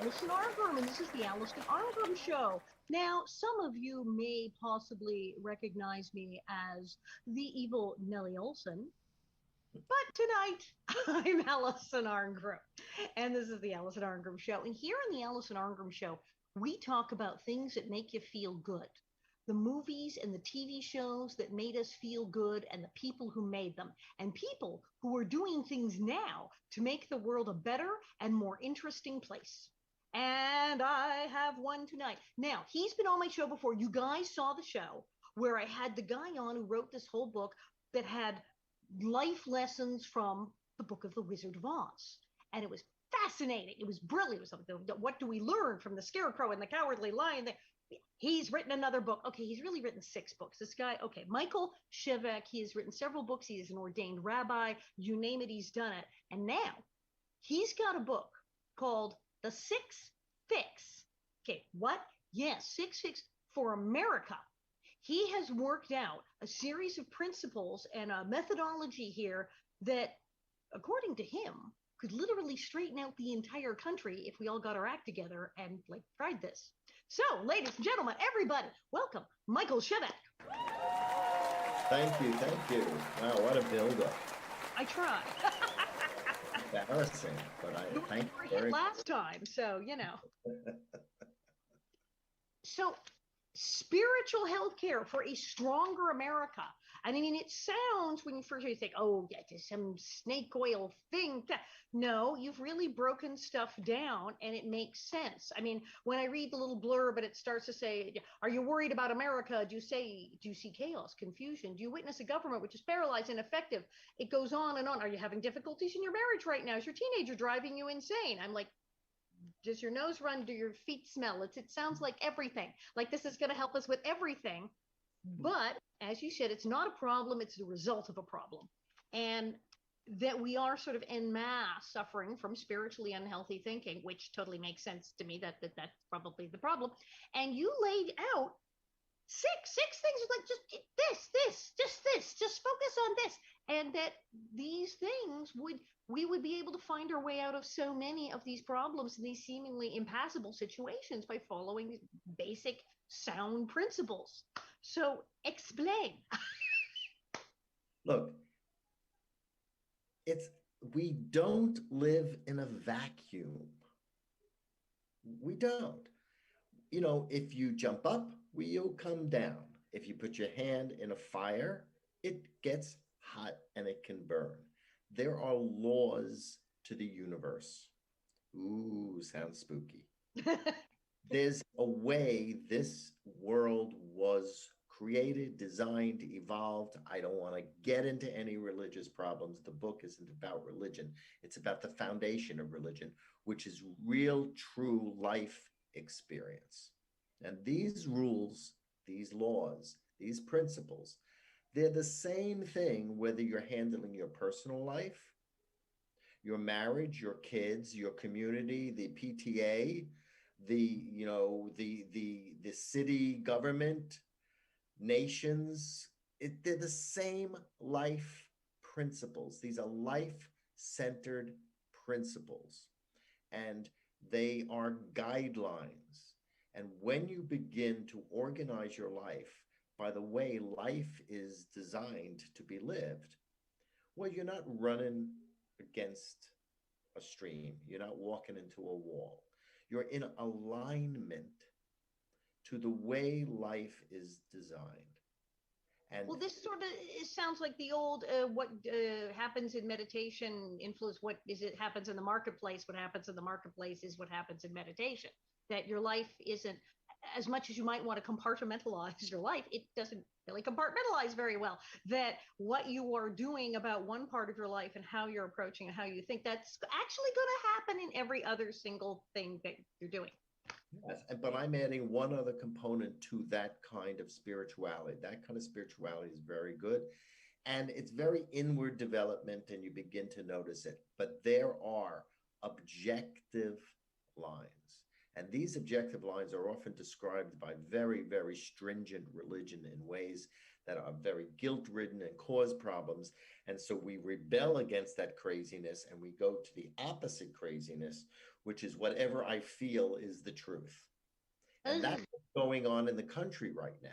Alison Arngrim, and this is the Alison Arngrim Show. Now, some of you may possibly recognize me as the evil Nellie Olson, but tonight I'm Alison Arngrim, and this is the Alison Arngrim Show. And here on the Alison Arngrim Show, we talk about things that make you feel good. The movies and the TV shows that made us feel good, and the people who made them, and people who are doing things now to make the world a better and more interesting place. And I have one tonight. Now, he's been on my show before. You guys saw the show where I had the guy on who wrote this whole book that had life lessons from the Book of the Wizard of Oz. And it was fascinating. It was brilliant. It was something, what do we learn from the Scarecrow and the Cowardly Lion? He's written another book. Okay, he's really written 6 books. This guy, okay, Michael Shevek, he has written several books. He is an ordained rabbi. You name it, he's done it. And now he's got a book called The Six Fix. Okay, what? Yes, Six Fix for America. He has worked out a series of principles and a methodology here that, according to him, could literally straighten out the entire country if we all got our act together and tried this. So, ladies and gentlemen, everybody, welcome Michael Shevek. Thank you, thank you. Wow, what a build-up. I try. Embarrassing, but I thank you very much. Last time, so you know. So, spiritual health care for a stronger America. I mean, it sounds, when you first think, oh, yeah, just some snake oil thing. No, you've really broken stuff down and it makes sense. I mean, when I read the little blurb and it starts to say, are you worried about America? Do you see chaos, confusion? Do you witness a government which is paralyzed and ineffective? It goes on and on. Are you having difficulties in your marriage right now? Is your teenager driving you insane? I'm like, does your nose run? Do your feet smell? It sounds like everything. Like this is going to help us with everything. But as you said, it's not a problem. It's the result of a problem. And that we are sort of en masse suffering from spiritually unhealthy thinking, which totally makes sense to me that's probably the problem. And you laid out six things like just focus on this. And that these things we would be able to find our way out of so many of these problems and these seemingly impassable situations by following basic sound principles. So explain. Look, we don't live in a vacuum. We don't. You know, if you jump up, you'll come down. If you put your hand in a fire, it gets hot and it can burn. There are laws to the universe. Ooh, sounds spooky. There's a way this world was created, designed, evolved. I don't want to get into any religious problems. The book isn't about religion. It's about the foundation of religion, which is real, true life experience. And these rules, these laws, these principles, they're the same thing whether you're handling your personal life, your marriage, your kids, your community, the PTA, the city government, nations. They're the same life principles. These are life-centered principles, and they are guidelines. And when you begin to organize your life by the way life is designed to be lived, well, you're not running against a stream. You're not walking into a wall. You're in alignment to the way life is designed. And well, this sort of sounds like the old what happens in meditation influence what is it happens in the marketplace. What happens in the marketplace is what happens in meditation. That your life isn't, as much as you might want to compartmentalize your life, it doesn't really compartmentalize very well. That what you are doing about one part of your life and how you're approaching and how you think, that's actually going to happen in every other single thing that you're doing. Yes, but I'm adding one other component to that kind of spirituality. That kind of spirituality is very good. And it's very inward development, and you begin to notice it. But there are objective lines. And these objective lines are often described by very, very stringent religion in ways that are very guilt-ridden and cause problems. And so we rebel against that craziness and we go to the opposite craziness, which is whatever I feel is the truth. And that's what's going on in the country right now,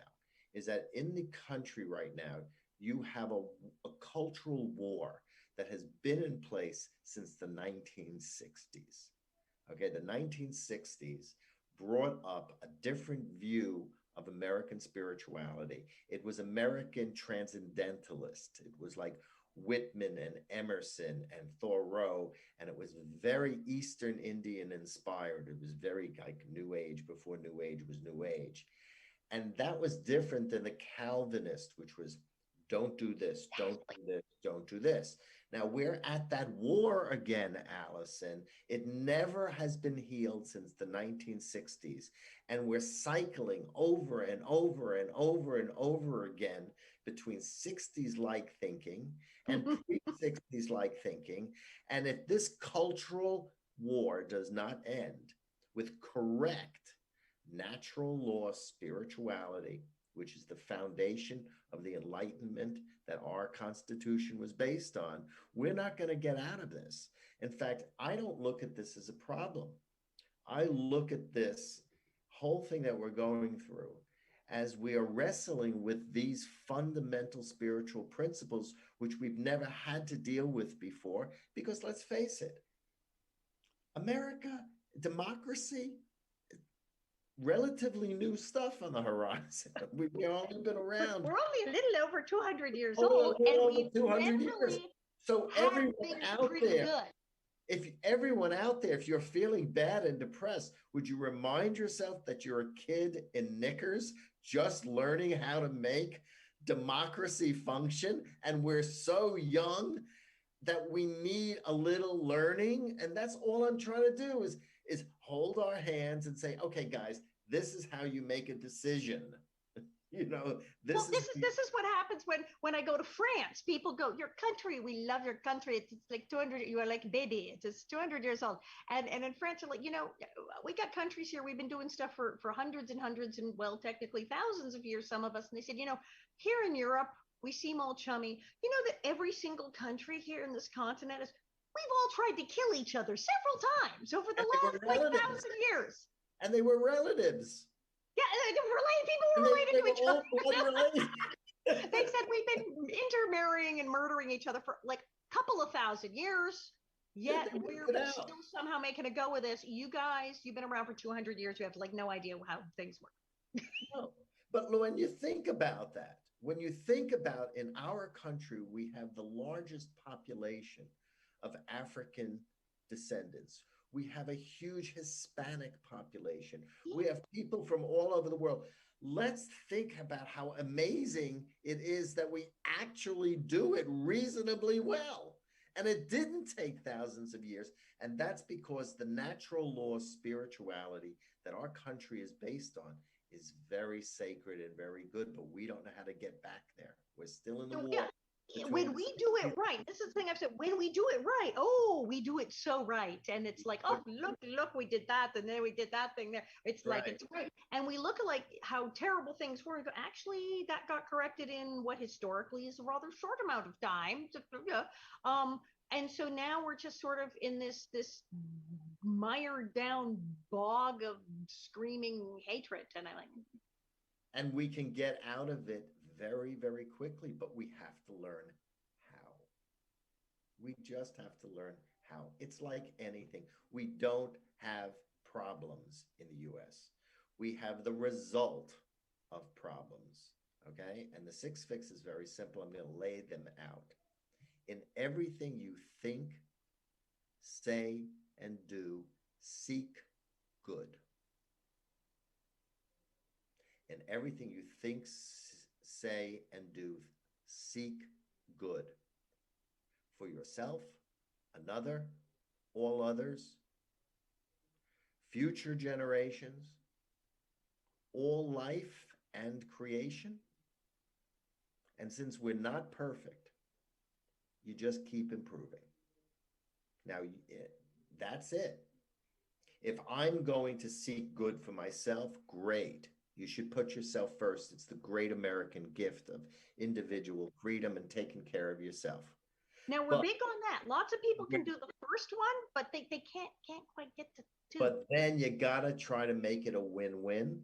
is that in the country right now, you have a cultural war that has been in place since the 1960s. Okay, the 1960s brought up a different view of American spirituality. It was American transcendentalist. It was like Whitman and Emerson and Thoreau, and it was very Eastern Indian inspired. It was very like New Age before New Age was New Age. And that was different than the Calvinist, which was don't do this, don't do this, don't do this. Now we're at that war again, Alison. It never has been healed since the 1960s. And we're cycling over and over and over and over again between 60s like thinking and pre 60s like thinking. And if this cultural war does not end with correct natural law spirituality, which is the foundation of the Enlightenment that our Constitution was based on, we're not going to get out of this. In fact, I don't look at this as a problem. I look at this whole thing that we're going through as we are wrestling with these fundamental spiritual principles, which we've never had to deal with before, because let's face it, America, democracy, relatively new stuff on the horizon. We've only been around. We're only a little over 200 years Oh, old, and we 200 years. So everyone out there, good. Everyone out there, if you're feeling bad and depressed, would you remind yourself that you're a kid in knickers just learning how to make democracy function? And we're so young that we need a little learning. And that's all I'm trying to do is hold our hands and say, okay, guys, this is how you make a decision. You know, this is what happens when I go to France. People go, your country, we love your country. It's like 200, you are like baby. It's 200 years old. And in France, they're like, you know, we got countries here. We've been doing stuff for hundreds and hundreds and, well, technically thousands of years, some of us. And they said, you know, here in Europe, we seem all chummy. You know that every single country here in this continent is, we've all tried to kill each other several times over the last like 1,000 years. And they were relatives. Yeah, people were related to each other. They said we've been intermarrying and murdering each other for like a couple of thousand years. Yet we're still somehow making a go of this. You guys, you've been around for 200 years. You have like no idea how things work. No, but when you think about that, when you think about in our country, we have the largest population of African descendants. We have a huge Hispanic population. We have people from all over the world. Let's think about how amazing it is that we actually do it reasonably well. And it didn't take thousands of years. And that's because the natural law spirituality that our country is based on is very sacred and very good, but we don't know how to get back there. We're still in the war. When we do it right, this is the thing I've said, when we do it right, oh, we do it so right. And it's like, oh, look, we did that. And then we did that thing there. It's like, it's great. And we look at like how terrible things were. Actually, that got corrected in what historically is a rather short amount of time. And so now we're just sort of in this mired down bog of screaming hatred. And I like, and we can get out of it very, very quickly, but we have to learn how. We just have to learn how. It's like anything. We don't have problems in the US. We have the result of problems, okay? And the 6 fix is very simple. I'm going to lay them out. In everything you think, say, and do, seek good. In everything you think, say, and do, seek good for yourself, another, all others, future generations, all life and creation. And since we're not perfect, you just keep improving. Now, that's it. If I'm going to seek good for myself, great. You should put yourself first. It's the great American gift of individual freedom and taking care of yourself. Now we're But big on that. Lots of people can do the first one, but they can't quite get to two. but then you gotta try to make it a win-win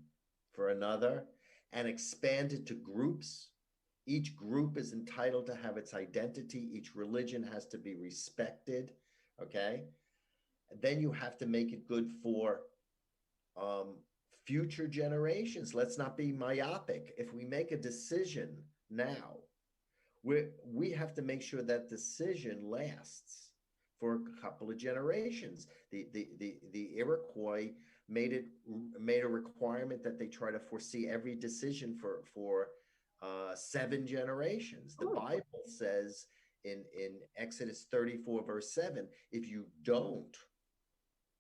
for another and expand it to groups. Each group is entitled to have its identity. Each religion has to be respected. Okay. And then you have to make it good for um, future generations. Let's not be myopic. If we make a decision now, we have to make sure that decision lasts for a couple of generations. The Iroquois made a requirement that they try to foresee every decision for 7 generations. The Ooh. Bible says in Exodus 34 verse 7, if you don't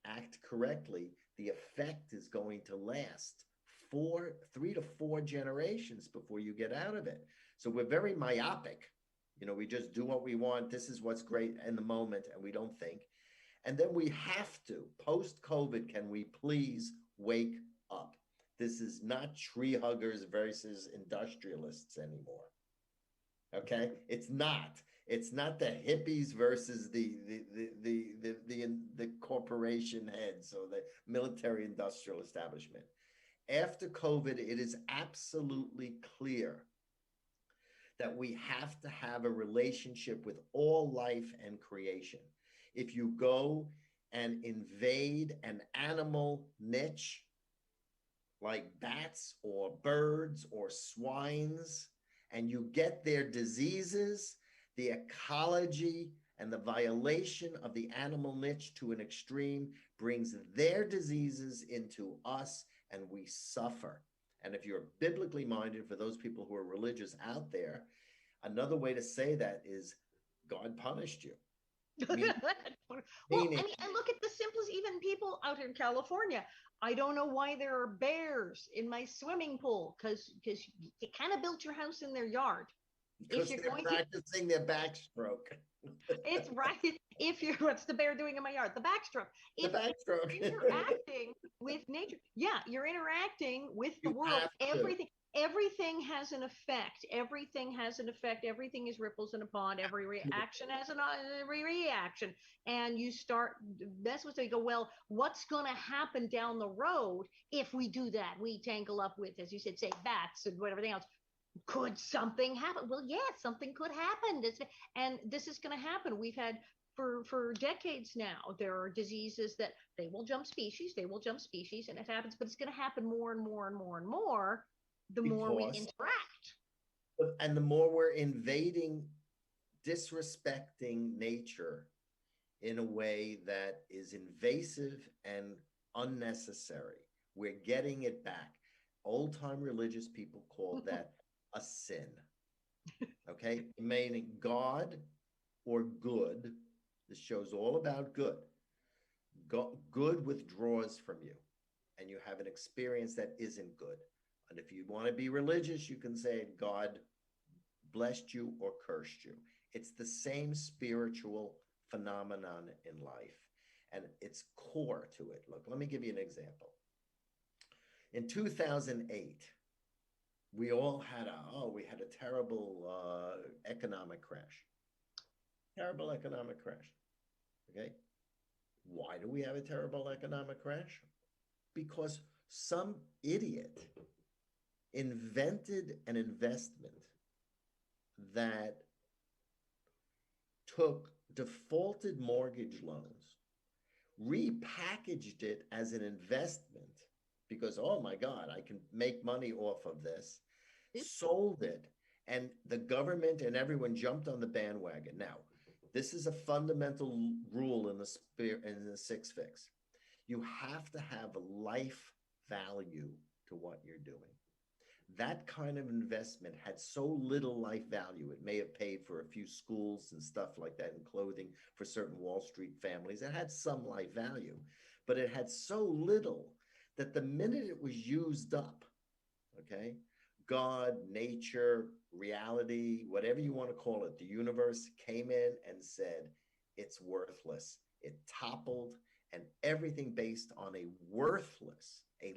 act correctly, the effect is going to last 3 to 4 generations before you get out of it. So we're very myopic. You know, we just do what we want. This is what's great in the moment, and we don't think. And then we have to, post-COVID, can we please wake up? This is not tree huggers versus industrialists anymore. Okay? It's not. It's not the hippies versus the corporation heads or the military industrial establishment. After COVID, it is absolutely clear that we have to have a relationship with all life and creation. If you go and invade an animal niche like bats or birds or swines, and you get their diseases, the ecology and the violation of the animal niche to an extreme brings their diseases into us, and we suffer. And if you're biblically minded, for those people who are religious out there, another way to say that is God punished you. Well, I mean, and look at the simplest, even people out in California. I don't know why there are bears in my swimming pool because you kind of built your house in their yard. Because they're practicing their backstroke. It's right. If you're, what's the bear doing in my yard? The backstroke. The backstroke. Interacting with nature. Yeah, you're interacting with the world. Everything has an effect. Everything has an effect. Everything is ripples in a pond. Every reaction has every reaction. And you start, that's what they go, well, what's going to happen down the road if we do that? We tangle up with, as you said, say bats and everything else. Could something happen? Well, yeah, something could happen. And this is going to happen. We've had for decades now, there are diseases that they will jump species, and it happens, but it's going to happen more and more and more and more the more we interact. And the more we're invading, disrespecting nature in a way that is invasive and unnecessary, we're getting it back. Old-time religious people called that a sin. Okay? Meaning God or good. This show's all about good. Good withdraws from you, and you have an experience that isn't good. And if you want to be religious, you can say God blessed you or cursed you. It's the same spiritual phenomenon in life, and it's core to it. Look, let me give you an example. In 2008, we all had a terrible economic crash. Terrible economic crash. Okay? Why do we have a terrible economic crash? Because some idiot invented an investment that took defaulted mortgage loans, repackaged it as an investment because, oh my God, I can make money off of this, sold it, and the government and everyone jumped on the bandwagon. Now, this is a fundamental rule in the Six Fix. You have to have a life value to what you're doing. That kind of investment had so little life value. It may have paid for a few schools and stuff like that and clothing for certain Wall Street families. It had some life value, but it had so little that the minute it was used up, okay, God, nature, reality, whatever you want to call it, the universe came in and said, it's worthless. It toppled, and everything based on a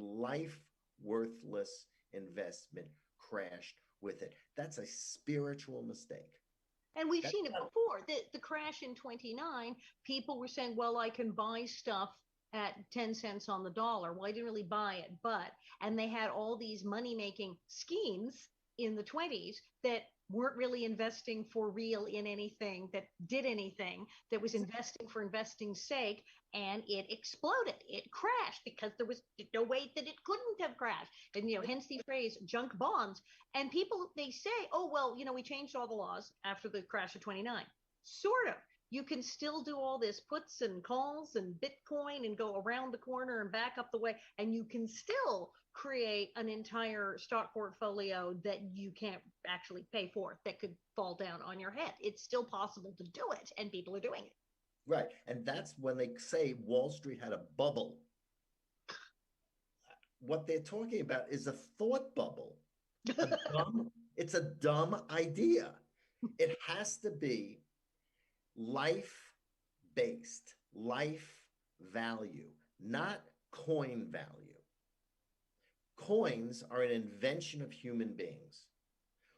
life worthless investment crashed with it. That's a spiritual mistake. And we've That's seen it before. The crash in 29, people were saying, well, I can buy stuff at 10 cents on the dollar. Well, I didn't really buy it, and they had all these money making schemes in the 20s that weren't really investing for real in anything that did anything, that was investing for investing's sake, and it exploded. It crashed because there was no way that it couldn't have crashed. And, hence the phrase junk bonds. And people, they say, oh, well, we changed all the laws after the crash of 29. Sort of. You can still do all this puts and calls and Bitcoin and go around the corner and back up the way, and you can still create an entire stock portfolio that you can't actually pay for, that could fall down on your head. It's still possible to do it, and people are doing it. Right. And that's when they say Wall Street had a bubble. What they're talking about is a thought bubble. It's a dumb idea. It has to be life-based, life value, not coin value. Coins are an invention of human beings.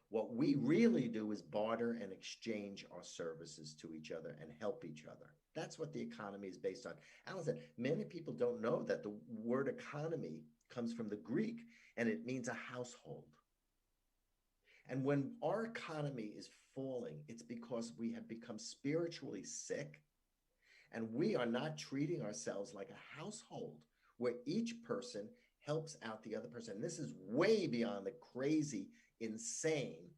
What we really do is barter and exchange our services to each other and help each other. That's what the economy is based on. Alison, many people don't know that the word economy comes from the Greek, and it means a household. And when our economy is falling, it's because we have become spiritually sick, and we are not treating ourselves like a household where each person helps out the other person. And this is way beyond the crazy, insane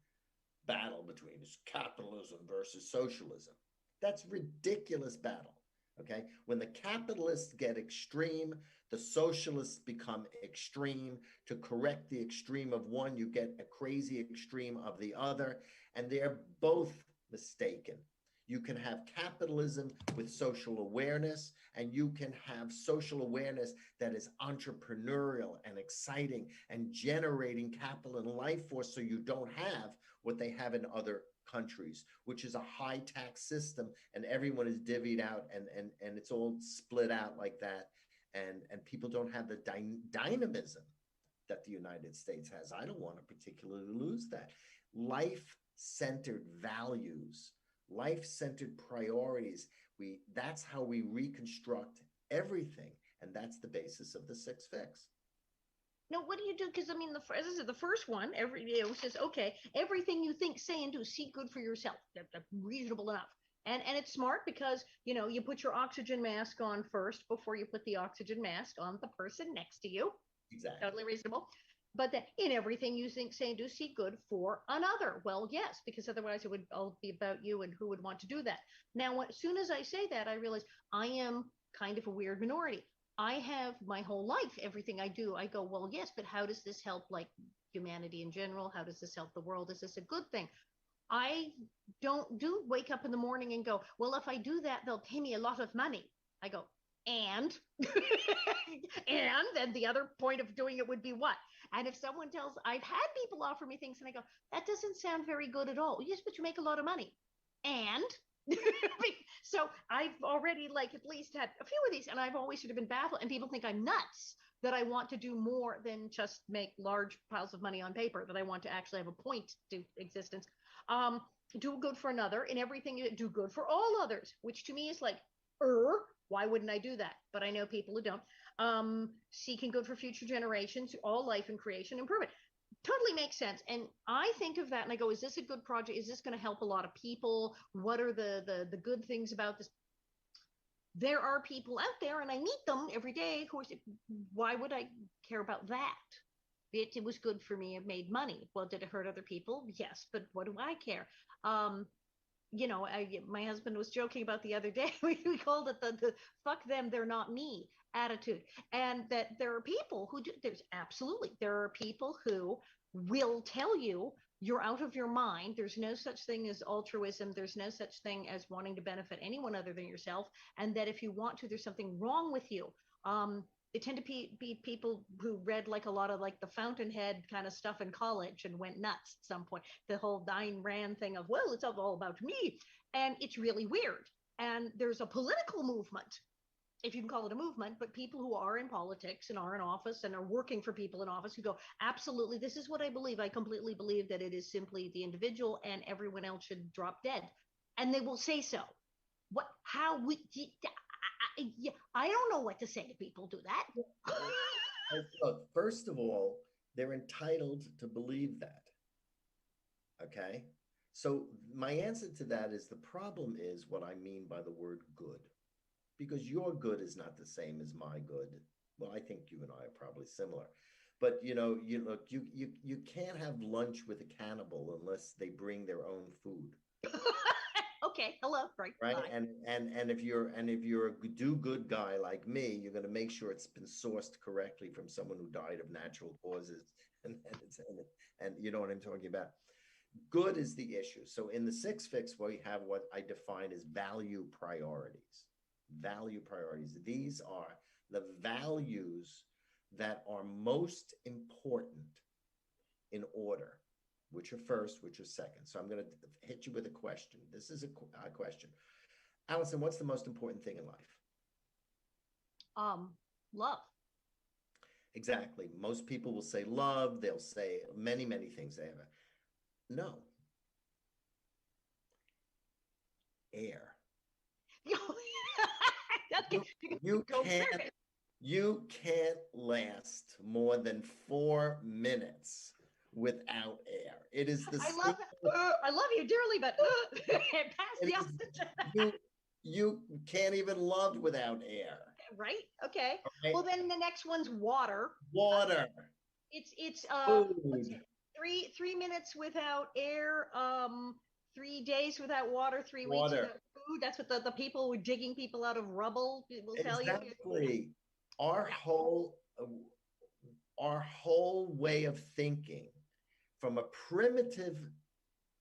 battle between capitalism versus socialism. That's ridiculous battle. Okay. When the capitalists get extreme, the socialists become extreme. To correct the extreme of one, you get a crazy extreme of the other, and they're both mistaken. You can have capitalism with social awareness, and you can have social awareness that is entrepreneurial and exciting and generating capital and life force, so you don't have what they have in other countries, which is a high tax system, and everyone is divvied out, and it's all split out like that, and people don't have the dynamism that the United States has. I don't want to particularly lose that. Life-centered values, life-centered priorities. That's how we reconstruct everything, and that's the basis of the Six Fix. No, what do you do? Because as I said, the first one, says, okay, everything you think, say, and do, seek good for yourself. That's reasonable enough. And it's smart because, you put your oxygen mask on first before you put the oxygen mask on the person next to you. Exactly. Totally reasonable. But that in everything you think, say, and do, seek good for another. Well, yes, because otherwise it would all be about you, and who would want to do that? Now, as soon as I say that, I realize I am kind of a weird minority. I have my whole life, everything I do, I go, well, yes, but how does this help, like, humanity in general? How does this help the world? Is this a good thing? I don't wake up in the morning and go, well, if I do that, they'll pay me a lot of money. I go, and and then the other point of doing it would be what? And if someone tells, I've had people offer me things, and I go, that doesn't sound very good at all. Yes, but you make a lot of money. And so I've already at least had a few of these, and I've always sort of been baffled, and people think I'm nuts that I want to do more than just make large piles of money on paper, that I want to actually have a point to existence. Do good for another, in everything you do good for all others, which to me is like, why wouldn't I do that? But I know people who don't. Seeking good for future generations, all life and creation improvement. Totally makes sense. And I think of that and I go, is this a good project? Is this going to help a lot of people? What are the good things about this? There are people out there, and I meet them every day, who say, why would I care about that? It was good for me. It made money. Well, did it hurt other people? Yes, but what do I care? My husband was joking about the other day. We called it the fuck them, they're not me attitude. And that there are people who do, there are people who will tell you you're out of your mind. There's no such thing as altruism. There's no such thing as wanting to benefit anyone other than yourself. And that if you want to, there's something wrong with you. They tend to be people who read a lot of the Fountainhead kind of stuff in college and went nuts at some point. The whole Ayn Rand thing of, well, it's all about me. And it's really weird. And there's a political movement if you can call it a movement, but people who are in politics and are in office and are working for people in office who go, absolutely, this is what I believe. I completely believe that it is simply the individual and everyone else should drop dead. And they will say so. What, how we, I don't know what to say to people do that. Look, first of all, they're entitled to believe that. Okay. So my answer to that is the problem is what I mean by the word good, because your good is not the same as my good. Well, I think you and I are probably similar, but you can't have lunch with a cannibal unless they bring their own food. Okay, hello, right, Right. bye. And if you're a do good guy like me, you're going to make sure it's been sourced correctly from someone who died of natural causes, and you know what I'm talking about. Good is the issue. So in the six fix, we have what I define as value priorities. Value priorities. These are the values that are most important in order, which are first, which are second. So I'm going to hit you with a question. This is a question. Alison, what's the most important thing in life? Love. Exactly. Most people will say love. They'll say many, many things. They have no. Air. Okay, You go can't period. you can't last more than 4 minutes without air. It is the I love you dearly, but pass it the is, oxygen. you can't even love without air. Right? Okay. Right? Well, then the next one's water. Water, It's what's food, it? 3 minutes without air, 3 days without water, 3 weeks water. without food. That's what the people who are digging people out of rubble will tell you. Exactly. Our Yeah. whole our whole way of thinking from a primitive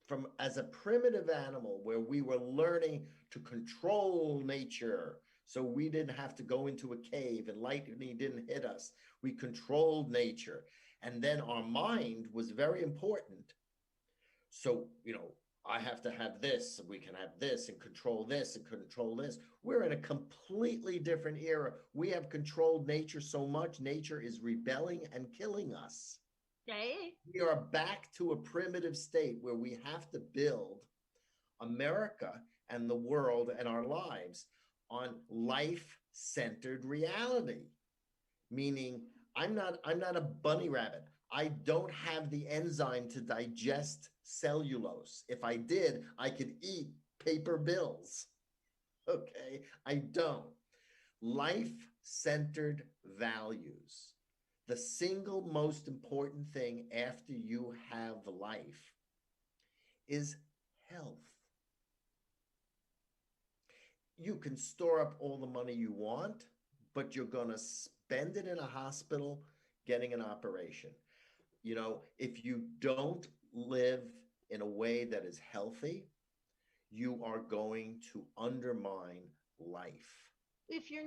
from as a primitive animal where we were learning to control nature so we didn't have to go into a cave and lightning didn't hit us. We controlled nature. And then our mind was very important. So, I have to have this, we can have this and control this and control this. We're in a completely different era. We have controlled nature so much, nature is rebelling and killing us. Okay. We are back to a primitive state where we have to build America and the world and our lives on life-centered reality. Meaning, I'm not a bunny rabbit. I don't have the enzyme to digest cellulose. If I did, I could eat paper bills. Okay, I don't. Life-centered values. The single most important thing after you have life is health. You can store up all the money you want, but you're going to spend it in a hospital getting an operation. If you don't live in a way that is healthy, you are going to undermine life. If you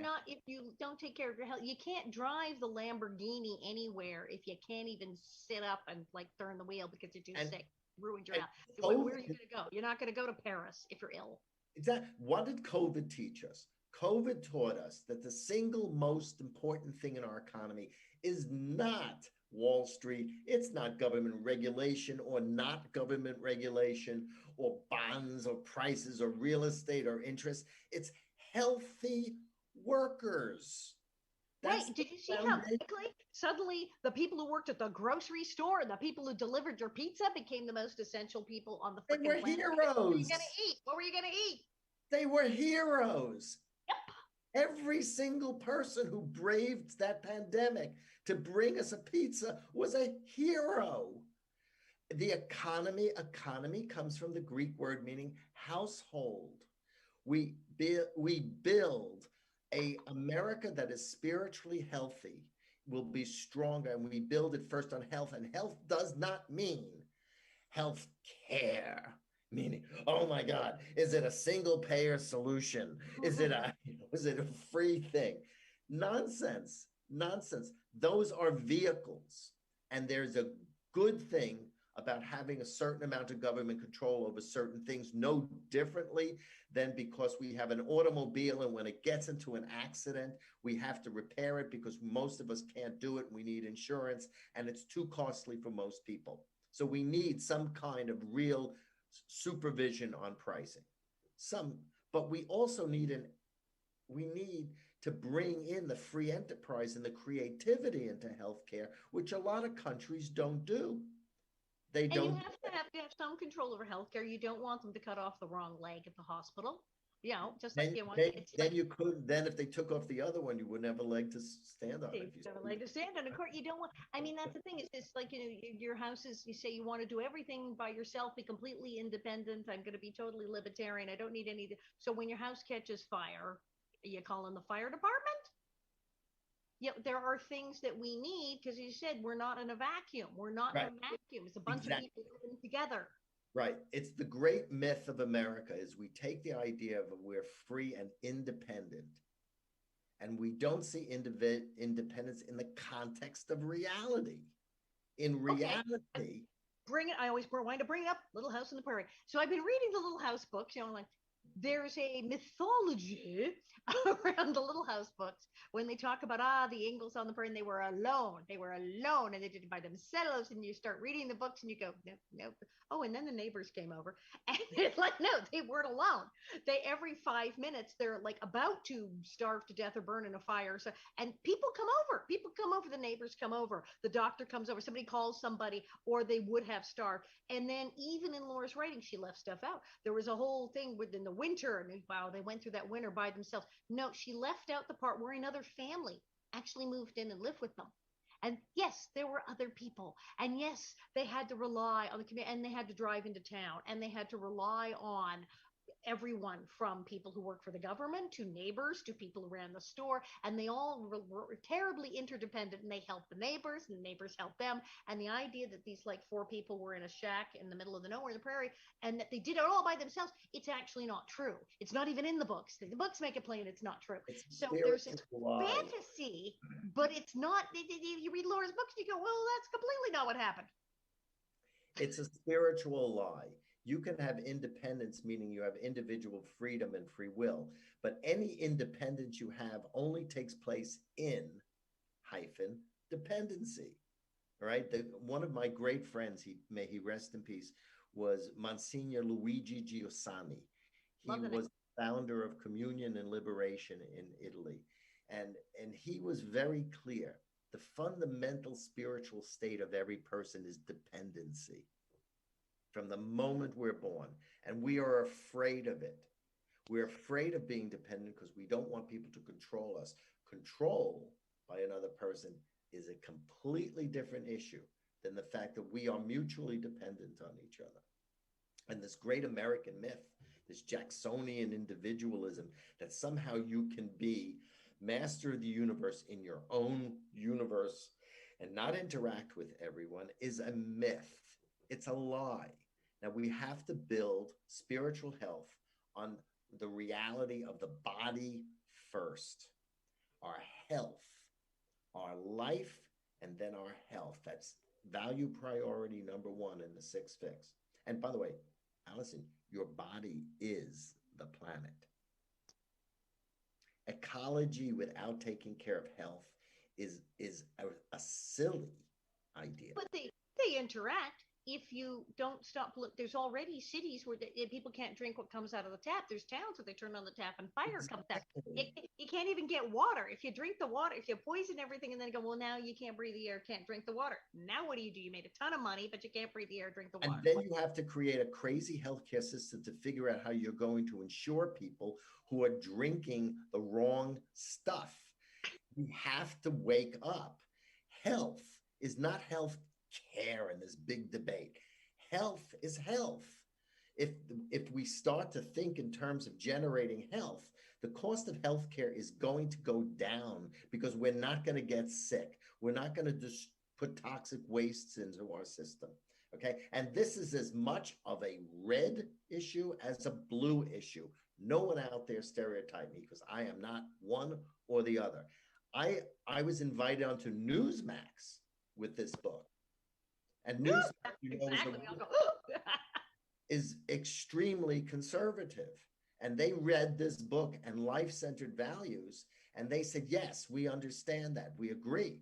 don't take care of your health, you can't drive the Lamborghini anywhere if you can't even sit up and like turn the wheel because you're too And, sick. Ruined your and health. COVID, Where are you going to go? You're not going to go to Paris if you're ill. exactly. What did COVID teach us? COVID taught us that the single most important thing in our economy is not Wall Street. It's not government regulation or not government regulation or bonds or prices or real estate or interest. It's healthy workers. Right. That's the Did you see how foundation. quickly suddenly the people who worked at the grocery store and the people who delivered your pizza became the most essential people on the They were freaking planet? Because what were you going heroes. to eat? What were you going to eat? They were heroes. Yep. Every single person who braved that pandemic to bring us a pizza was a hero. The economy comes from the Greek word meaning household. We build a America that is spiritually healthy will be stronger, and we build it first on health. And health does not mean health care, meaning, oh my God, is it a single payer solution? Is it a free thing? Nonsense. Those are vehicles. And there's a good thing about having a certain amount of government control over certain things no differently than because we have an automobile and when it gets into an accident, we have to repair it because most of us can't do it. We need insurance and it's too costly for most people. So we need some kind of real supervision on pricing. But we also need to bring in the free enterprise and the creativity into healthcare, which a lot of countries don't do. They And don't. you have some control over healthcare. You don't want them to cut off the wrong leg at the hospital. You know, just like Then, you want then, it's then like you could. Then, if they took off the other one, you wouldn't have a leg to stand on. you have a leg to stand on. Of course, you don't want. I mean, that's the thing. It's just like your house is. You say you want to do everything by yourself, be completely independent. I'm going to be totally libertarian. I don't need any. So when your house catches fire, you call in the fire department. Yeah, there are things that we need because you said we're not in a vacuum. We're not in Right. a vacuum. It's a bunch of Exactly. people living together. Right. It's the great myth of America is we take the idea of we're free and independent, and we don't see independence in the context of reality. In Okay, reality, bring it. I always wind up bringing up Little House on the Prairie. So I've been reading the Little House books. Like there's a mythology around the Little House books when they talk about the Ingalls on the Prairie and they were alone. They were alone and they did it by themselves. And you start reading the books and you go, nope, nope. Oh, and then the neighbors came over and it's like, no, they weren't alone. They every 5 minutes they're like about to starve to death or burn in a fire. So and people come over. People come over. The neighbors come over. The doctor comes over. Somebody calls somebody, or they would have starved. And then even in Laura's writing, she left stuff out. There was a whole thing within the winter, and wow, they went through that winter by themselves. No, she left out the part where another family actually moved in and lived with them. And yes, there were other people. And yes, they had to rely on the community and they had to drive into town and they had to rely on everyone from people who work for the government to neighbors to people who ran the store, and they all were terribly interdependent, and they helped the neighbors and the neighbors helped them. And the idea that these like four people were in a shack in the middle of the nowhere in the prairie and that they did it all by themselves, it's actually not true. It's not even in the books. The books make it plain it's not true. it's a So there's this spiritual lie. fantasy, but it's not. You read Laura's books and you go, well, that's completely not what happened. It's a spiritual lie. You can have independence, meaning you have individual freedom and free will, but any independence you have only takes place in hyphen dependency. All right. One of my great friends, may he rest in peace, was Monsignor Luigi Giussani. He Love the name. was founder of Communion and Liberation in Italy. And he was very clear. The fundamental spiritual state of every person is dependency from the moment we're born. And we are afraid of it. We're afraid of being dependent because we don't want people to control us. Control by another person is a completely different issue than the fact that we are mutually dependent on each other. And this great American myth, this Jacksonian individualism, that somehow you can be master of the universe in your own universe and not interact with everyone, is a myth. It's a lie. Now we have to build spiritual health on the reality of the body first. Our health, our life, and then our health. That's value priority number one in the 6 fix. And by the way, Alison, your body is the planet. Ecology without taking care of health is a silly idea. But they interact. If you don't stop, there's already cities where people can't drink what comes out of the tap. There's towns where they turn on the tap and fire comes out. You can't even get water. If you drink the water, if you poison everything and then go, well, now you can't breathe the air, can't drink the water. Now what do? You made a ton of money, but you can't breathe the air, drink the water. And then you have to create a crazy healthcare system to figure out how you're going to insure people who are drinking the wrong stuff. You have to wake up. Health is not health care in this big debate. Health is health. If we start to think in terms of generating health, the cost of healthcare is going to go down because we're not going to get sick. We're not going to just put toxic wastes into our system. Okay. And this is as much of a red issue as a blue issue. No one out there stereotype me because I am not one or the other. I was invited onto Newsmax with this book. And Newsmax, Exactly. is extremely conservative. And they read this book and life-centered values, and they said, yes, we understand that. We agree.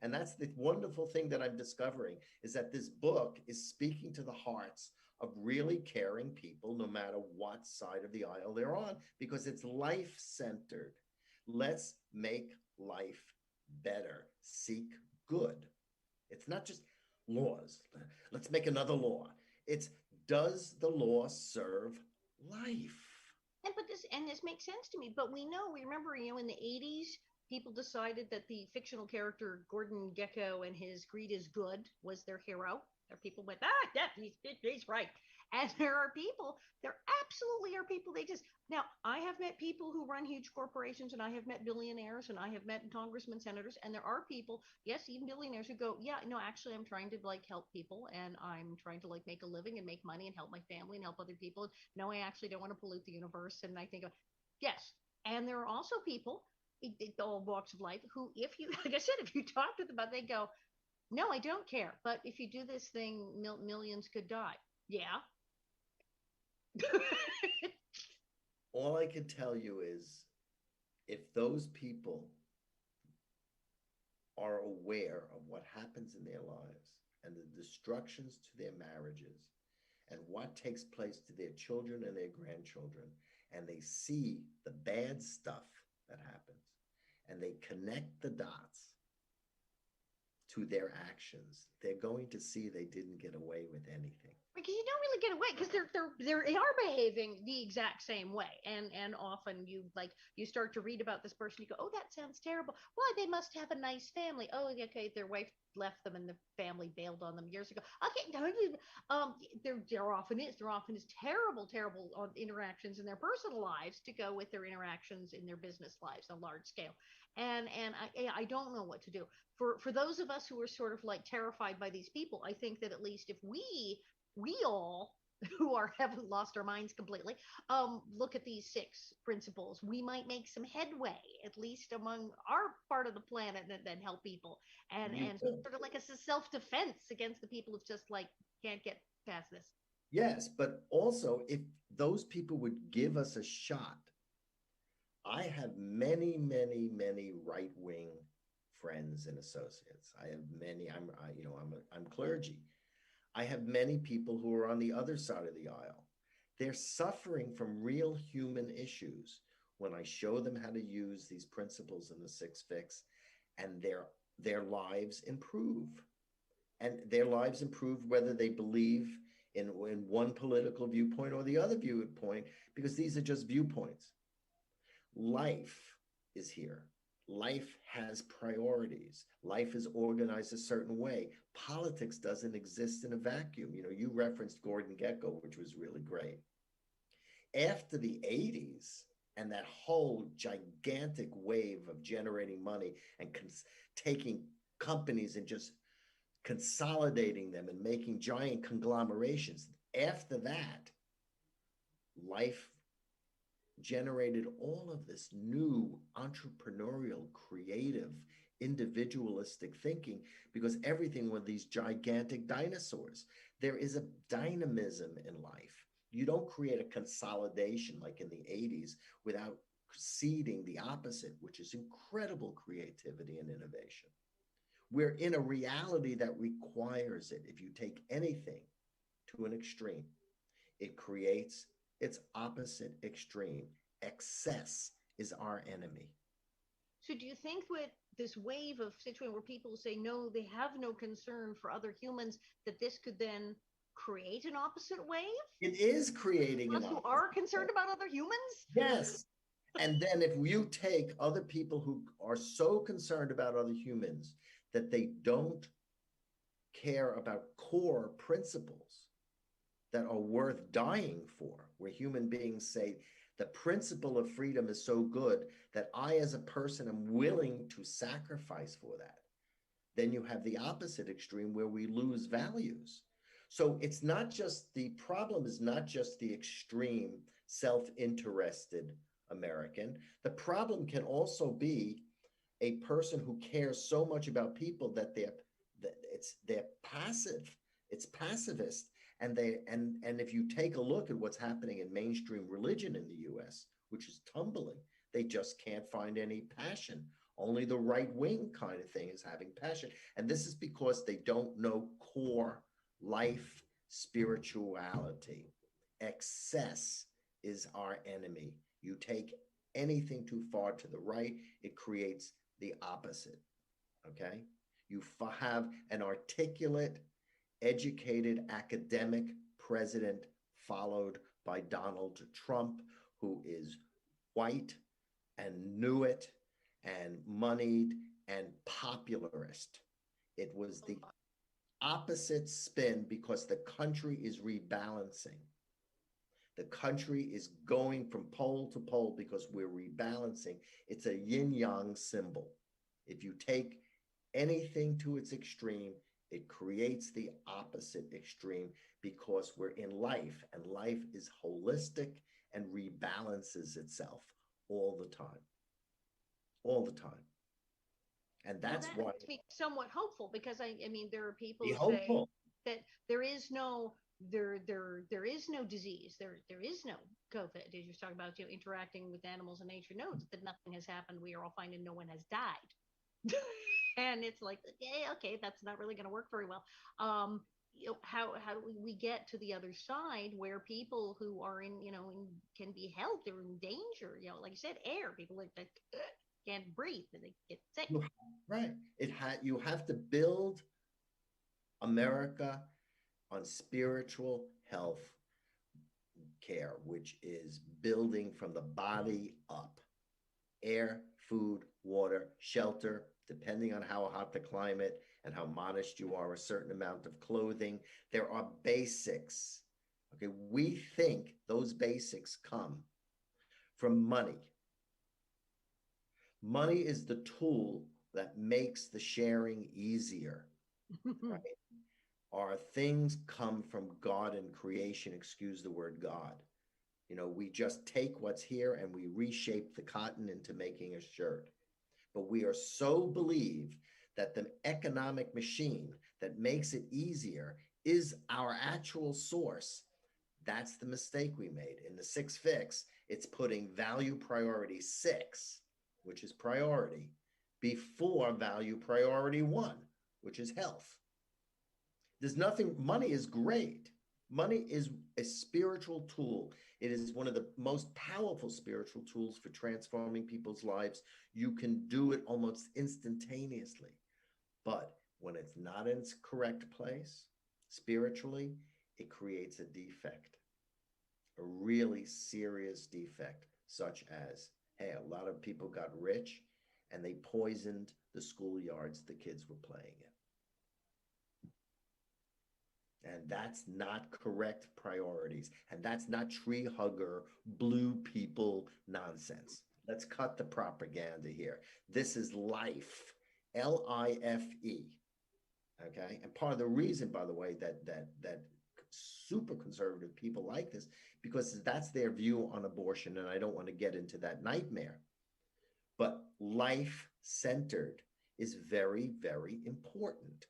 And that's the wonderful thing that I'm discovering, is that this book is speaking to the hearts of really caring people, no matter what side of the aisle they're on, because it's life-centered. Let's make life better. Seek good. It's not just laws. Let's make another law. It's, does the law serve life? And this makes sense to me. But we remember, in the 80s, people decided that the fictional character Gordon Gekko and his greed is good was their hero. There people went, yeah, he's right. And there absolutely are people, now I have met people who run huge corporations, and I have met billionaires, and I have met congressmen, senators, and there are people, yes, even billionaires, who go, yeah, no, actually I'm trying to help people, and I'm trying to make a living and make money and help my family and help other people. No, I actually don't want to pollute the universe. And I think, yes. And there are also people in all walks of life who, if you, like I said, if you talk to them about, they go, no, I don't care. But if you do this thing, millions could die. Yeah. All I can tell you is, if those people are aware of what happens in their lives and the destructions to their marriages and what takes place to their children and their grandchildren, and they see the bad stuff that happens, and they connect the dots to their actions, they're going to see they didn't get away with anything. Because you don't really get away, because they are behaving the exact same way, and often you start to read about this person, you go, oh, that sounds terrible. Well, they must have a nice family. Oh, okay, their wife left them and the family bailed on them years ago. Okay, there often is terrible interactions in their personal lives to go with their interactions in their business lives on a large scale, and I don't know what to do. For those of us who are sort of terrified by these people, I think that at least if we all who haven't lost our minds completely, look at these 6 principles, we might make some headway, at least among our part of the planet, and then help people, and sort of as a self-defense against the people who just can't get past this. Yes, but also, if those people would give us a shot, I have many, many, many right-wing friends and associates. I have many. I'm clergy. I have many people who are on the other side of the aisle. They're suffering from real human issues when I show them how to use these principles in the 6 Fix, and their lives improve. And their lives improve whether they believe in one political viewpoint or the other viewpoint, because these are just viewpoints. Life is here. Life has priorities. Life is organized a certain way. Politics doesn't exist in a vacuum. You referenced Gordon Gekko, which was really great. After the 80s and that whole gigantic wave of generating money and taking companies and just consolidating them and making giant conglomerations, after that, life generated all of this new entrepreneurial, creative, individualistic thinking, because everything were these gigantic dinosaurs. There is a dynamism in life. You don't create a consolidation like in the 80s without seeding the opposite, which is incredible creativity and innovation. We're in a reality that requires it. If you take anything to an extreme, it creates its opposite extreme. Excess is our enemy. So do you think with this wave of situation where people say, no, they have no concern for other humans, that this could then create an opposite wave? It is creating an opposite who are concerned about other humans? Yes. And then if you take other people who are so concerned about other humans that they don't care about core principles that are worth dying for, where human beings say, the principle of freedom is so good that I, as a person, am willing to sacrifice for that, then you have the opposite extreme where we lose values. So it's not just, the problem is not just the extreme self-interested American. The problem can also be a person who cares so much about people that they're passive. It's pacifist. And if you take a look at what's happening in mainstream religion in the US, which is tumbling, they just can't find any passion. Only the right wing kind of thing is having passion. And this is because they don't know core life spirituality. Excess is our enemy. You take anything too far to the right, it creates the opposite. Okay? You have an articulate, educated, academic president followed by Donald Trump, who is white and knew it and moneyed and popularist. It was the opposite spin because the country is rebalancing. The country is going from pole to pole because we're rebalancing. It's a yin yang symbol. If you take anything to its extreme, it creates the opposite extreme because we're in life, and life is holistic and rebalances itself all the time. All the time. And that's that why makes me somewhat hopeful, because I mean, there are people be who say hopeful. that there is no there is no disease, there is no COVID. As you're talking about, interacting with animals and nature, knows that nothing has happened. We are all fine and no one has died. And it's like, yeah, okay, that's not really going to work very well. How do we get to the other side where people who are can be helped, they're in danger, like you said, air, people like can't breathe and they get sick. Right. You have to build America on spiritual health care, which is building from the body up. Air, food, water, shelter, depending on how hot the climate and how modest you are, a certain amount of clothing. There are basics. Okay, we think those basics come from money. Money is the tool that makes the sharing easier. Right? Our things come from God and creation. Excuse the word God. We just take what's here and we reshape the cotton into making a shirt. But we are so believe that the economic machine that makes it easier is our actual source. That's the mistake we made. In the 6 fix, it's putting value priority 6, which is priority, before value priority 1, which is health. There's nothing, money is great. Money is a spiritual tool. It is one of the most powerful spiritual tools for transforming people's lives. You can do it almost instantaneously. But when it's not in its correct place, spiritually, it creates a defect, a really serious defect, such as, hey, a lot of people got rich and they poisoned the schoolyards the kids were playing in. And that's not correct priorities. And that's not tree hugger, blue people nonsense. Let's cut the propaganda here. This is life, Life. Okay. And part of the reason, by the way, that super conservative people like this, because that's their view on abortion. And I don't want to get into that nightmare. But life centered is very, very important.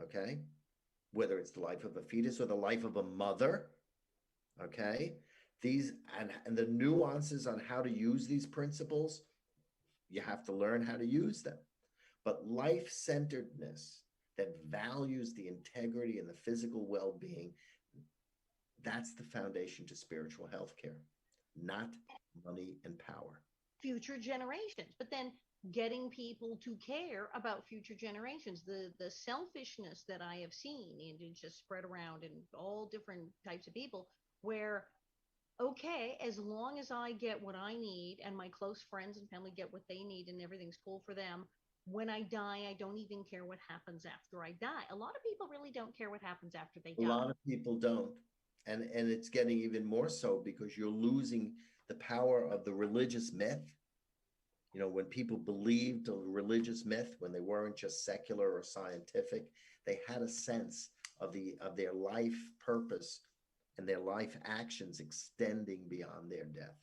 Okay. Whether it's the life of a fetus or the life of a mother, okay? These and the nuances on how to use these principles, you have to learn how to use them. But life-centeredness that values the integrity and the physical well-being, that's the foundation to spiritual health care, not money and power. Future generations, but then getting people to care about future generations, the selfishness that I have seen, and it's just spread around in all different types of people, where, okay, as long as I get what I need and my close friends and family get what they need and everything's cool for them, when I die, I don't even care what happens after I die. A lot of people really don't care what happens after they die. A lot of people don't. And it's getting even more so because you're losing the power of the religious myth. When people believed a religious myth, when they weren't just secular or scientific, they had a sense of their life purpose and their life actions extending beyond their death.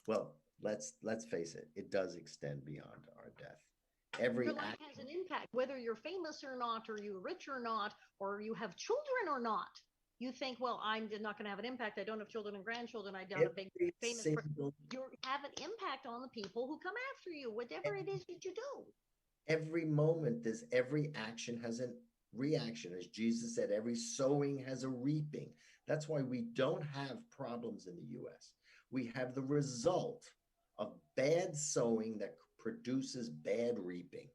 Well, let's face it, it does extend beyond our death. Your life has an impact, whether you're famous or not, or you're rich or not, or you have children or not. You think, well, I'm not going to have an impact. I don't have children and grandchildren. I don't have big Every famous. single, You have an impact on the people who come after you, whatever it is that you do. every moment, there's every action has a reaction. As Jesus said, every sowing has a reaping. That's why we don't have problems in the US. We have the result of bad sowing that produces bad reaping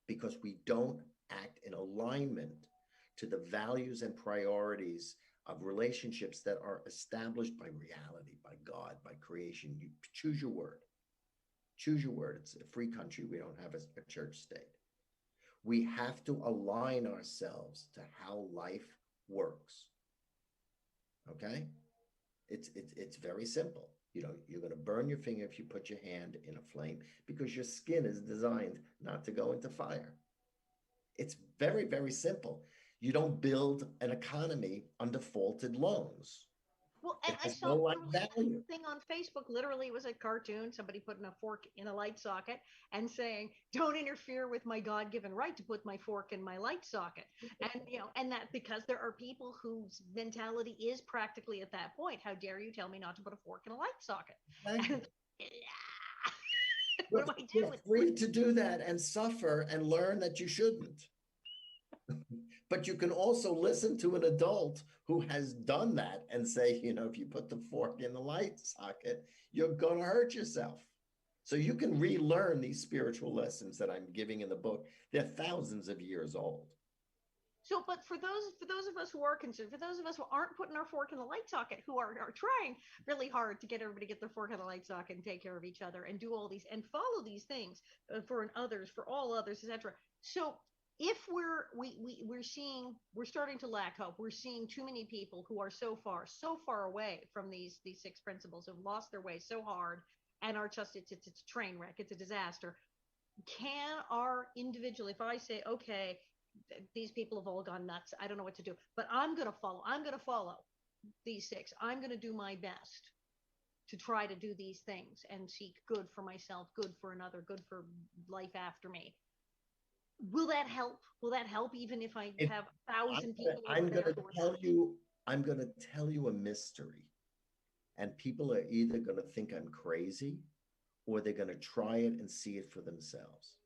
because we don't act in alignment to the values and priorities of relationships that are established by reality, by God, by creation. You choose your word. Choose your word. It's a free country. We don't have a church state. We have to align ourselves to how life works. Okay? It's very simple. You know, you're going to burn your finger if you put your hand in a flame because your skin is designed not to go into fire. It's very, very simple. You don't build an economy on defaulted loans. Well, It and I has saw no like there was value. a thing on Facebook. Literally, it was a cartoon. Somebody putting a fork in a light socket and saying, "Don't interfere with my God-given right to put my fork in my light socket." And and that because there are people whose mentality is practically at that point. How dare you tell me not to put a fork in a light socket? Exactly. And what do I do You're with free to do that and suffer and learn that you shouldn't. But you can also listen to an adult who has done that and say, you know, if you put the fork in the light socket, you're going to hurt yourself. So you can relearn these spiritual lessons that I'm giving in the book. They're thousands of years old. So, but for those of us who are concerned, for those of us who aren't putting our fork in the light socket, who are trying really hard to get everybody to get their fork in the light socket and take care of each other and do all these and follow these things for others, for all others, etc. So, if we're starting to lack hope. We're seeing too many people who are so far away from these six principles, have lost their way so hard, and are just it's a train wreck. It's a disaster. Can our individual, if I say, okay, these people have all gone nuts. I don't know what to do, but I'm going to follow. I'm going to follow these six. I'm going to do my best to try to do these things and seek good for myself, good for another, good for life after me. Will that help? Will that help even if I If have 1,000 people over I'm going there to who are tell nuts? you, I'm going to tell you a mystery, and people are either going to think I'm crazy or they're going to try it and see it for themselves.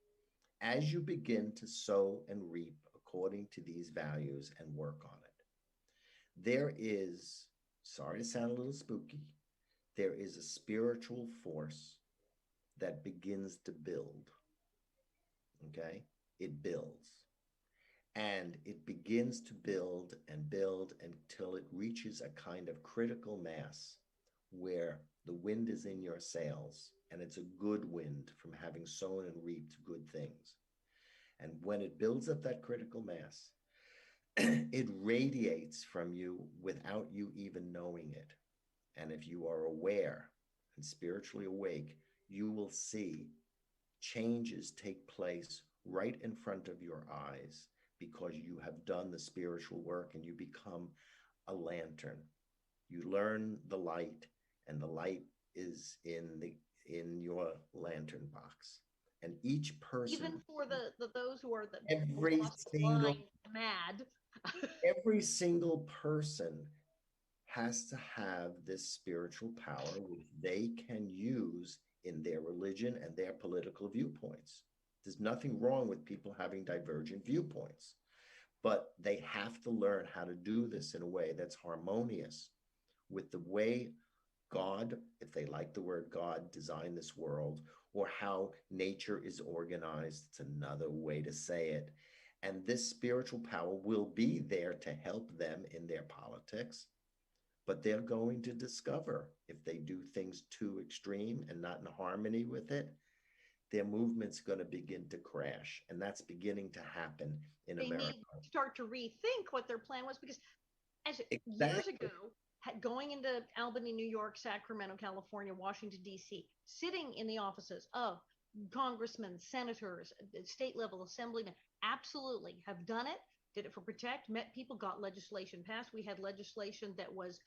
As you begin to sow and reap according to these values and work on it, there is, sorry to sound a little spooky, there is a spiritual force that begins to build. Okay? It builds. And it begins to build until it reaches a kind of critical mass where the wind is in your sails and it's a good wind from having sown and reaped good things. And when it builds up that critical mass, it radiates from you without you even knowing it. And if you are aware and spiritually awake, you will see changes take place right in front of your eyes because you have done the spiritual work and you become a lantern. You learn the light, and the light is in your lantern box. And each person, Even for the those who are the every lost, single blind, mad. every single person has to have this spiritual power which they can use in their religion and their political viewpoints. There's nothing wrong with people having divergent viewpoints, but they have to learn how to do this in a way that's harmonious with the way God, if they like the word God, designed this world, or how nature is organized. It's another way to say it. And this spiritual power will be there to help them in their politics, but they're going to discover if they do things too extreme and not in harmony with it, their movement's going to begin to crash. And that's beginning to happen in They America. need to start to rethink what their plan was because as years Exactly. ago, going into Albany, New York, Sacramento, California, Washington, D.C., sitting in the offices of congressmen, senators, state level assemblymen, absolutely have done it, did it for protect, met people, got legislation passed. We had legislation that was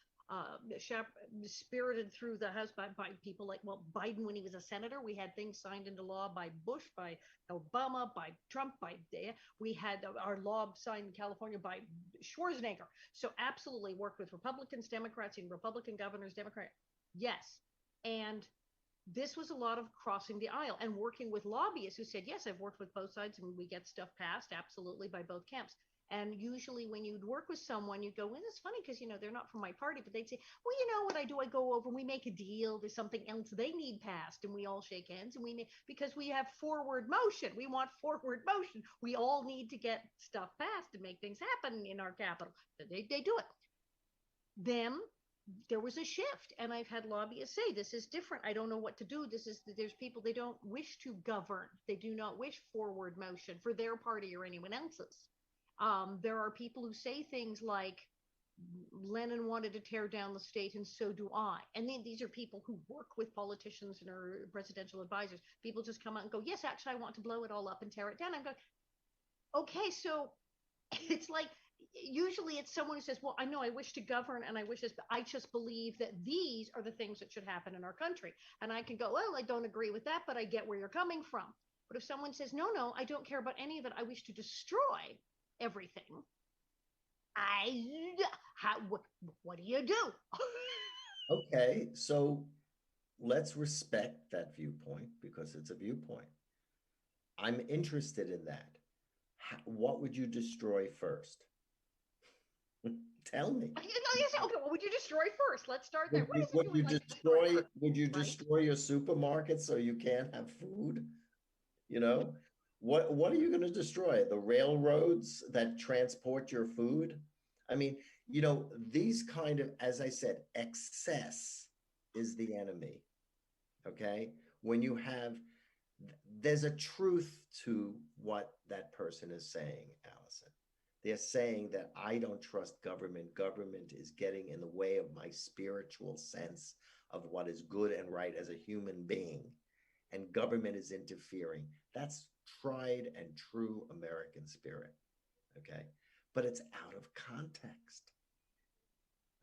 spirited through the House by people like, well, Biden when he was a senator. We had things signed into law by Bush, by Obama, by Trump, we had our law signed in California by Schwarzenegger. So absolutely worked with Republicans, Democrats, and Republican governors, Democrat. Yes. And this was a lot of crossing the aisle and working with lobbyists who said, yes, I've worked with both sides and we get stuff passed absolutely by both camps. And usually when you'd work with someone, you'd go, well, it's funny because, they're not from my party, but they'd say, well, you know what I do? I go over and we make a deal. There's something else they need passed. And we all shake hands and because we have forward motion. We want forward motion. We all need to get stuff passed and make things happen in our capital. They do it. There was a shift, and I've had lobbyists say this is different. I don't know what to do. There's people, they don't wish to govern. They do not wish forward motion for their party or anyone else's. There are people who say things like Lenin wanted to tear down the state and so do I. And then these are people who work with politicians and are presidential advisors. People just come out and go, yes, actually I want to blow it all up and tear it down. I'm going, okay, so it's like, usually it's someone who says, well, I know I wish to govern and I wish this, but I just believe that these are the things that should happen in our country. And I can go, well, I don't agree with that, but I get where you're coming from. But if someone says, no, I don't care about any of it, I wish to destroy everything, what do you do? Okay, so let's respect that viewpoint because it's a viewpoint. I'm interested in that. What would you destroy first? Tell me. Okay, what would you destroy first? Let's start there. Would you destroy your supermarket so you can't have food? What are you going to destroy? The railroads that transport your food? I mean, these kind of, as I said, excess is the enemy. Okay? When there's a truth to what that person is saying, Alison. They're saying that I don't trust government. Government is getting in the way of my spiritual sense of what is good and right as a human being. And government is interfering. That's tried and true American spirit. Okay? But it's out of context.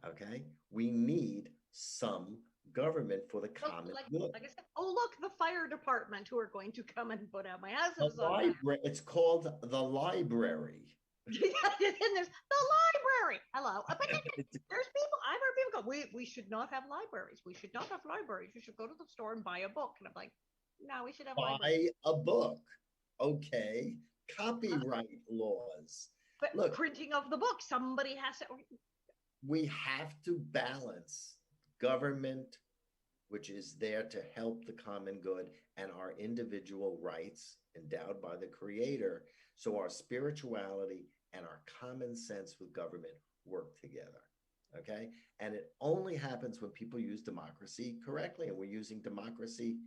Okay? We need some government for the common good. Like I said, look, the fire department who are going to come and put out my houses on fire. It's called the library. And there's the library. Hello. But there's people, I've heard people go, we should not have libraries. We should not have libraries. You should go to the store and buy a book. And I'm like, no, we should have libraries. Buy a book. Okay. Copyright laws. But look, printing of the book, somebody has to. We have to balance government, which is there to help the common good, and our individual rights endowed by the Creator, so our spirituality and our common sense with government work together. Okay? And it only happens when people use democracy correctly, and we're using democracy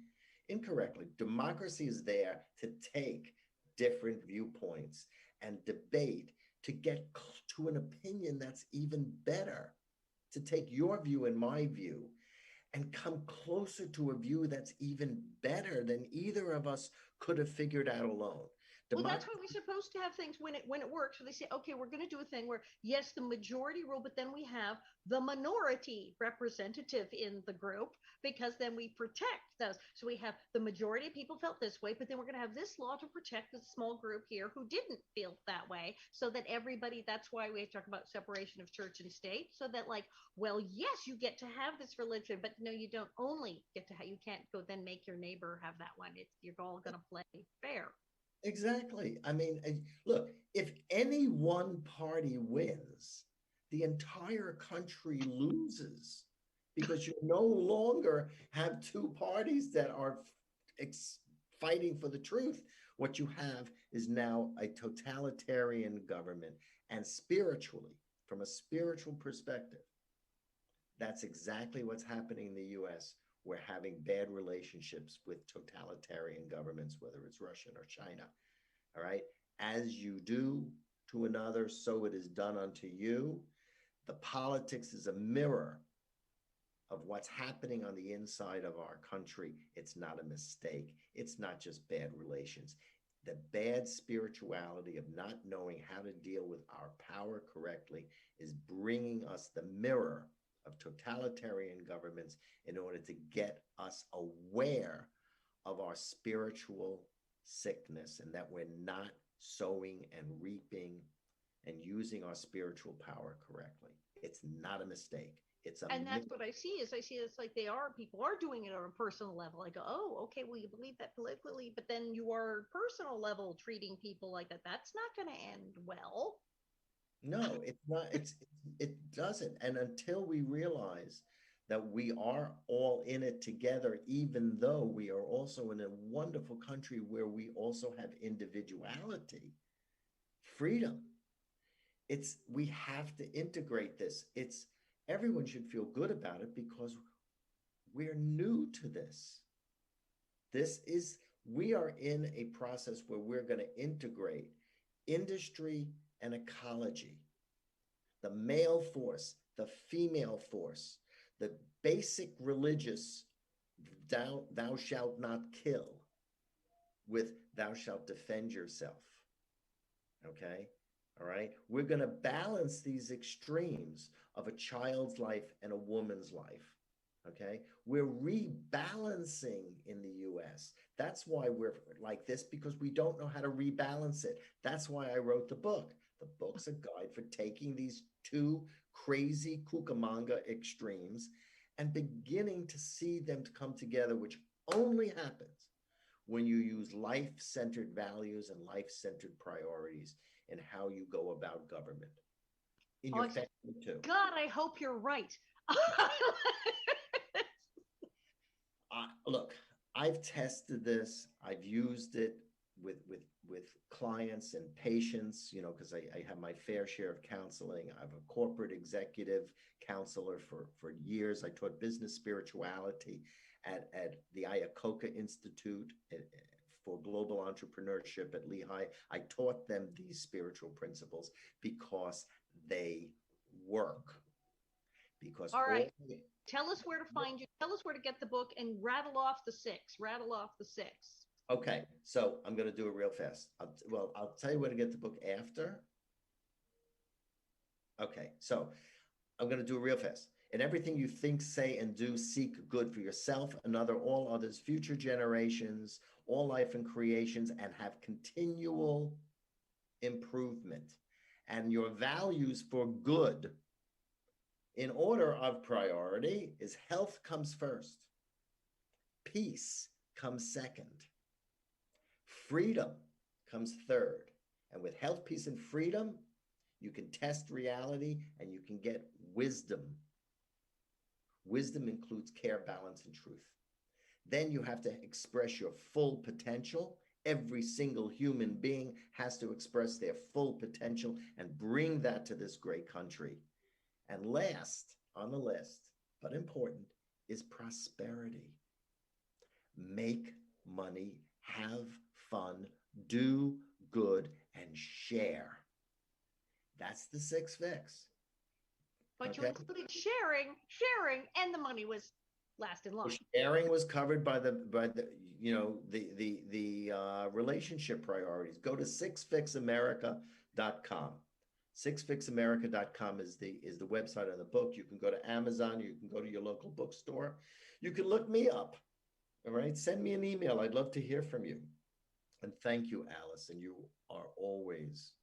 incorrectly. Democracy is there to take different viewpoints and debate to get to an opinion that's even better, to take your view and my view and come closer to a view that's even better than either of us could have figured out alone. Well, that's why we're supposed to have things when it works. So they say, okay, we're going to do a thing where, yes, the majority rule, but then we have the minority representative in the group, because then we protect those. So we have the majority of people felt this way, but then we're going to have this law to protect the small group here who didn't feel that way, so that everybody, that's why we talk about separation of church and state, so that like, well, yes, you get to have this religion, but no, you don't only get to have, you can't go then make your neighbor have that one. You're all going to play fair. Exactly. I mean, look, if any one party wins, the entire country loses, because you no longer have two parties that are fighting for the truth. What you have is now a totalitarian government, and spiritually, from a spiritual perspective, that's exactly what's happening in the US. We're having bad relationships with totalitarian governments, whether it's Russian or China. All right. As you do to another, so it is done unto you. The politics is a mirror of what's happening on the inside of our country. It's not a mistake. It's not just bad relations. The bad spirituality of not knowing how to deal with our power correctly is bringing us the mirror of totalitarian governments in order to get us aware of our spiritual sickness and that we're not sowing and reaping and using our spiritual power correctly. It's not a mistake. It's a And that's what I see is I see it's like people are doing it on a personal level. I go, oh, okay, well, you believe that politically, but then you are personal level treating people like that. That's not going to end well. No, it's not. It doesn't. And until we realize that we are all in it together, even though we are also in a wonderful country where we also have individuality, freedom. We have to integrate this. Everyone should feel good about it because we're new to this. We are in a process where we're going to integrate industry and ecology, the male force, the female force, the basic religious thou shalt not kill with thou shalt defend yourself. Okay? All right? We're going to balance these extremes of a child's life and a woman's life. Okay? We're rebalancing in the US. That's why we're like this, because we don't know how to rebalance it. That's why I wrote the book. The book's a guide for taking these two crazy Cucamonga extremes and beginning to see them come together, which only happens when you use life-centered values and life-centered priorities in how you go about government. In your family too. God, I hope you're right. Look, I've tested this. I've used it with clients and patients, because I have my fair share of counseling. I'm a corporate executive counselor for years. I taught business spirituality at the Iacocca Institute for Global Entrepreneurship at Lehigh. I taught them these spiritual principles because they work. Because all right, tell us where to find you. Tell us where to get the book and rattle off the six. Rattle off the six. Okay, so I'm going to do it real fast. I'll tell you where to get the book after. Okay, so I'm going to do it real fast. In everything you think, say, and do, seek good for yourself, another, all others, future generations, all life and creations, and have continual improvement. And your values for good, in order of priority, is health comes first. Peace comes second. Freedom comes third. And with health, peace, and freedom, you can test reality and you can get wisdom. Wisdom includes care, balance, and truth. Then you have to express your full potential. Every single human being has to express their full potential and bring that to this great country. And last on the list, but important, is prosperity. Make money, have fun, do good, and share. That's the 6 fix. But you included sharing, and the money was last in line. Sharing was covered by the relationship priorities. Go to sixfixamerica.com. Sixfixamerica.com is the website of the book. You can go to Amazon. You can go to your local bookstore. You can look me up. All right. Send me an email. I'd love to hear from you. And thank you, Alison. You are always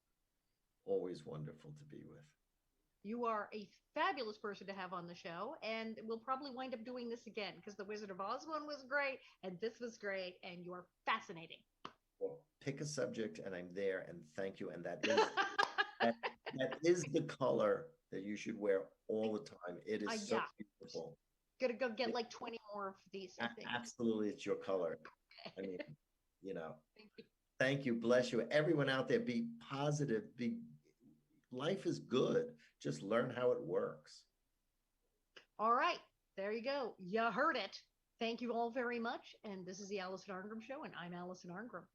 wonderful to be with. You are a fabulous person to have on the show, and we'll probably wind up doing this again because the Wizard of Oz one was great, and this was great, and you are fascinating. Well, pick a subject, and I'm there, and thank you. And that is that is the color that you should wear all the time. It is so beautiful. Gonna go get like 20 more of these. I think. Absolutely, it's your color. I mean, thank you. Bless you. Everyone out there, be positive. Life is good. Just learn how it works. All right. There you go. You heard it. Thank you all very much. And this is the Alison Arngrim Show, and I'm Alison Arngrim.